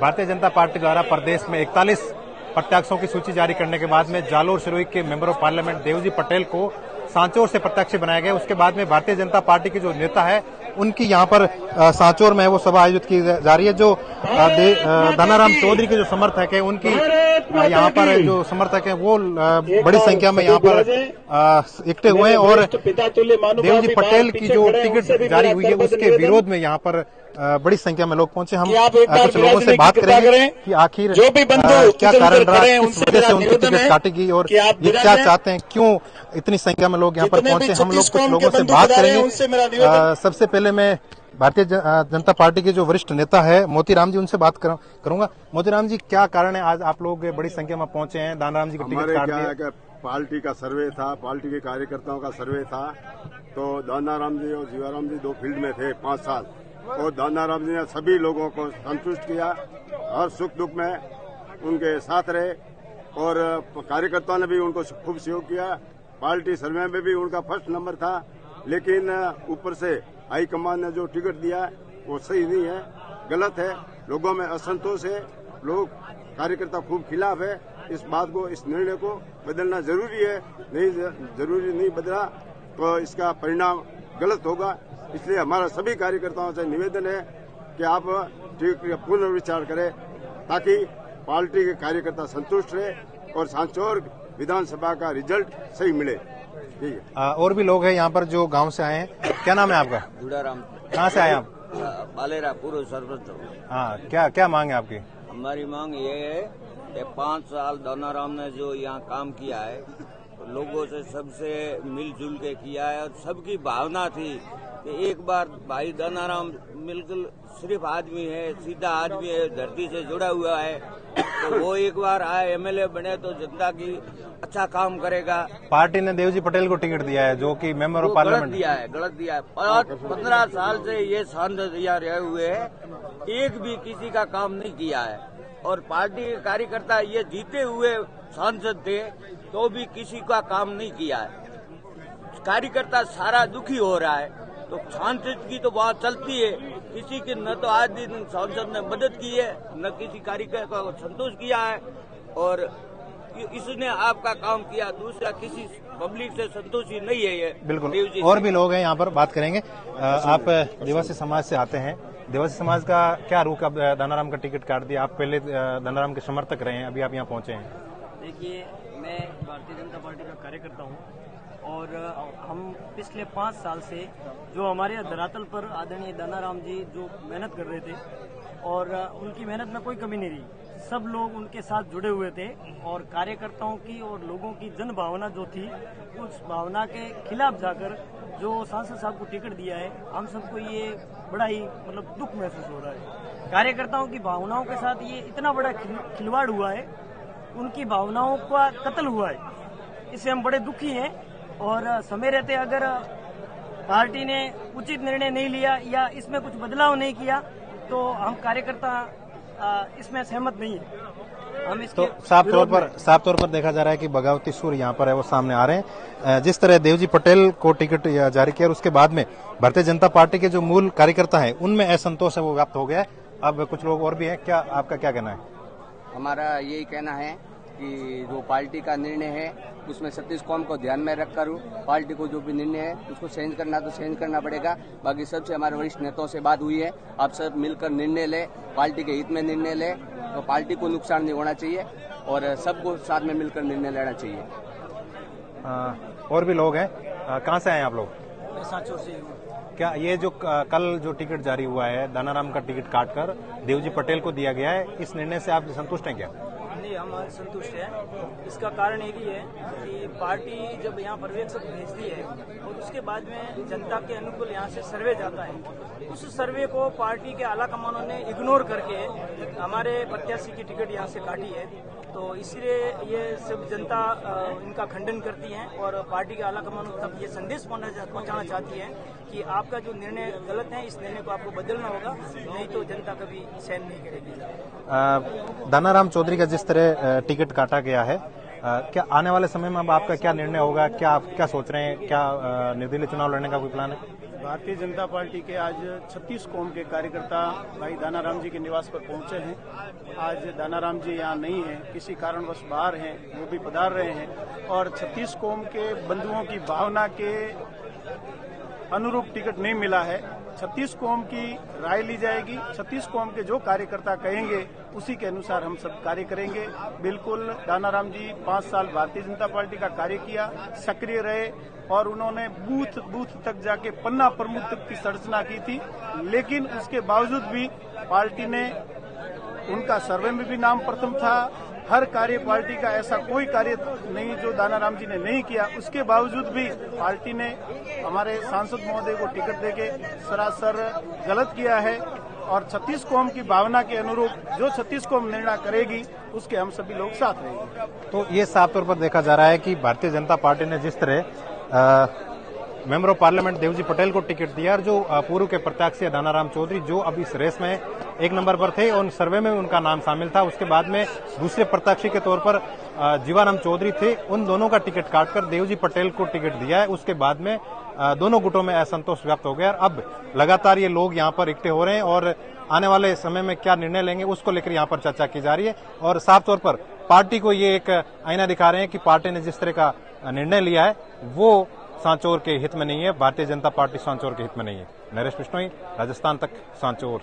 Bharatiya Janata party द्वारा प्रदेश में 41 प्रत्याशियों की सूची जारी करने के बाद में जालोर सिरोही के member of parliament Devji Patel को सांचौर से प्रत्याशी बनाया गया। उसके बाद में भारतीय जनता पार्टी के जो नेता है उनकी यहाँ पर सांचौर में वो सभा आयोजित की जा रही है। जो दानाराम चौधरी के जो समर्थक है उनकी यहाँ पर जो समर्थक है वो बड़ी संख्या में यहाँ पर इकट्ठे हुए हैं और देवजी पटेल की जो टिकट जारी हुई है उसके विरोध में यहाँ पर बड़ी संख्या में लोग पहुंचे। हम कुछ लोगों से बात करेंगे कि आखिर क्या कारण रहा, किस वजह से उनकी टिकट काटी गई और ये क्या चाहते हैं, क्यों इतनी संख्या में लोग यहाँ पर पहुंचे। हम लोग कुछ लोगों से बात करेंगे। सबसे पहले मैं भारतीय जनता पार्टी के जो वरिष्ठ नेता है मोतीराम जी, उनसे बात करूंगा। मोतीराम जी, क्या कारण है आज आप लोग बड़ी संख्या में पहुंचे हैं, दानाराम जी को टिकट काट दिया? पार्टी का सर्वे था, पार्टी के कार्यकर्ताओं का सर्वे था, तो दानाराम जी और जीवाराम जी 2 फील्ड में थे 5 साल और दानाराम जी ने सभी लोगों को संतुष्ट किया, हर सुख दुख में उनके साथ रहे और कार्यकर्ताओं ने भी उनको खूब सहयोग किया। पार्टी सर्वे में भी उनका फर्स्ट नंबर था, लेकिन ऊपर से हाईकमान ने जो टिकट दिया वो सही नहीं है, गलत है, लोगों में असंतोष है, लोग कार्यकर्ता खूब खिलाफ है। इस बात को, इस निर्णय को बदलना जरूरी है, नहीं बदला तो इसका परिणाम गलत होगा। इसलिए हमारा सभी कार्यकर्ताओं से निवेदन है कि आप पुनर्विचार करें ताकि पार्टी के कार्यकर्ता संतुष्ट रहे और सांचौर विधानसभा का रिजल्ट सही मिले। ठीक है। और भी लोग हैं यहाँ पर जो गांव से आए हैं। क्या नाम है आपका? जुड़ाराम। कहाँ से आए आप? बालेरा पूर्व सरपंच। हाँ, क्या मांग है आपकी? हमारी मांग ये है कि 5 साल दानाराम ने जो यहाँ काम किया है, लोगों से सबसे मिलजुल के किया है और सबकी भावना थी कि एक बार भाई दानाराम बिल्कुल सिर्फ आदमी है, सीधा आदमी है, धरती से जुड़ा हुआ है, तो वो एक बार आए एमएलए बने तो जनता की अच्छा काम करेगा। पार्टी ने देवजी पटेल को टिकट दिया है जो कि मेंबर ऑफ पार्लियामेंट गलत दिया है। 15 साल से ये सांसद यहाँ रहे हुए हैं, एक भी किसी का काम नहीं किया है और पार्टी के कार्यकर्ता ये जीते हुए सांसद थे तो भी किसी का काम नहीं किया है। कार्यकर्ता सारा दुखी हो रहा है, तो सांसद की तो बात चलती है, किसी की न तो आज दिन सांसद ने मदद की है न किसी कार्यकर्ता को संतोष किया है और इसने आपका काम किया, दूसरा किसी पब्लिक से संतोषी नहीं है ये। बिल्कुल। और भी लोग हैं यहाँ पर, बात करेंगे। आप देवासी समाज से आते हैं, देवासी समाज का क्या रुख? अब दानाराम का टिकट काट दिया, आप पहले दानाराम के समर्थक रहे हैं, अभी आप यहाँ पहुंचे हैं। देखिए, मैं भारतीय जनता पार्टी का कार्यकर्ता हूँ और हम पिछले 5 साल से जो हमारे धरातल पर आदरणीय दानाराम जी जो मेहनत कर रहे थे और उनकी मेहनत में कोई कमी नहीं रही, सब लोग उनके साथ जुड़े हुए थे और कार्यकर्ताओं की और लोगों की जन भावना जो थी उस भावना के खिलाफ जाकर जो सांसद साहब को टिकट दिया है, हम सबको ये बड़ा ही दुख महसूस हो रहा है। कार्यकर्ताओं की भावनाओं के साथ ये इतना बड़ा खिलवाड़ हुआ है, उनकी भावनाओं का कत्ल हुआ है, इससे हम बड़े दुखी हैं और समय रहते अगर पार्टी ने उचित निर्णय नहीं लिया या इसमें कुछ बदलाव नहीं किया तो हम कार्यकर्ता इसमें सहमत नहीं है। हम इसके तो साफ तौर पर देखा जा रहा है कि बगावती सुर यहाँ पर है, वो सामने आ रहे हैं। जिस तरह देवजी पटेल को टिकट जारी किया और उसके बाद में भारतीय जनता पार्टी के जो मूल कार्यकर्ता हैं उनमें असंतोष है वो व्याप्त हो गया है। अब कुछ लोग और भी हैं, क्या आपका क्या कहना है? हमारा यही कहना है कि जो पार्टी का निर्णय है उसमें 36 कौम को ध्यान में रखकर पार्टी को जो भी निर्णय है उसको चेंज करना तो चेंज करना पड़ेगा। बाकी सबसे हमारे वरिष्ठ नेताओं से बात हुई है, आप सब मिलकर निर्णय ले, पार्टी के हित में निर्णय ले, तो पार्टी को नुकसान नहीं होना चाहिए और सबको साथ में मिलकर निर्णय लेना चाहिए। और भी लोग हैं, कहाँ से आए आप लोग? मैं सांचौर से हूँ। क्या ये जो कल जो टिकट जारी हुआ है, दानाराम का टिकट काटकर देवजी पटेल को दिया गया है, इस निर्णय से आप संतुष्ट हैं क्या? नहीं, हम संतुष्ट हैं। इसका कारण एक ही है कि पार्टी जब यहाँ पर्यवेक्षक भेजती है और उसके बाद में जनता के अनुकूल यहाँ से सर्वे जाता है, उस सर्वे को पार्टी के आला कमानों ने इग्नोर करके हमारे प्रत्याशी की टिकट यहाँ से काटी है। तो इसलिए ये सब जनता इनका खंडन करती है और पार्टी के आला कमानों तक ये संदेश पहुंचाना चाहती है कि आपका जो निर्णय गलत है, इस निर्णय को आपको बदलना होगा, नहीं तो जनता कभी सहन नहीं करेगी। दानाराम चौधरी का जिस तरह टिकट काटा गया है, क्या आने वाले समय में अब आपका क्या निर्णय होगा? क्या आप क्या सोच रहे हैं? क्या निर्दलीय चुनाव लड़ने का कोई प्लान है? भारतीय जनता पार्टी के आज 36 कौम के कार्यकर्ता भाई दानाराम जी के निवास पर पहुंचे हैं। आज दानाराम जी यहाँ नहीं हैं, किसी कारणवश बाहर हैं, वो भी पधार रहे हैं और 36 कौम के बंधुओं की भावना के अनुरूप टिकट नहीं मिला है। 36 कौम की राय ली जाएगी। 36 कौम के जो कार्यकर्ता कहेंगे उसी के अनुसार हम सब कार्य करेंगे। बिल्कुल दानाराम जी 5 साल भारतीय जनता पार्टी का कार्य किया, सक्रिय रहे और उन्होंने बूथ तक जाके पन्ना प्रमुख तक की संरचना की थी, लेकिन उसके बावजूद भी पार्टी ने उनका सर्वे में भी नाम प्रथम था। हर कार्य पार्टी का ऐसा कोई कार्य नहीं जो दानाराम जी ने नहीं किया, उसके बावजूद भी पार्टी ने हमारे सांसद महोदय को टिकट देके सरासर गलत किया है और 36 कौम की भावना के अनुरूप जो 36 कौम निर्णय करेगी उसके हम सभी लोग साथ रहेंगे। तो ये साफ तौर पर देखा जा रहा है कि भारतीय जनता पार्टी ने जिस तरह member of parliament Devji Patel को टिकट दिया और जो पूर्व के प्रत्याशी दानाराम चौधरी जो अब इस रेस में 1 नंबर पर थे और उन सर्वे में उनका नाम शामिल था, उसके बाद में दूसरे प्रत्याशी के तौर पर जीवाराम चौधरी थे, उन दोनों का टिकट काटकर देवजी पटेल को टिकट दिया है। उसके बाद में दोनों गुटों में असंतोष व्यक्त हो गया और अब लगातार ये लोग यहाँ पर इकट्ठे हो रहे हैं और आने वाले समय में क्या निर्णय लेंगे उसको लेकर यहाँ पर चर्चा की जा रही है। और साफ तौर पर पार्टी को ये एक आईना दिखा रहे हैं कि पार्टी ने जिस तरह का निर्णय लिया है वो सांचौर के हित में नहीं है, भारतीय जनता पार्टी सांचौर के हित में नहीं है। नरेश बिश्नोई, राजस्थान तक, सांचौर।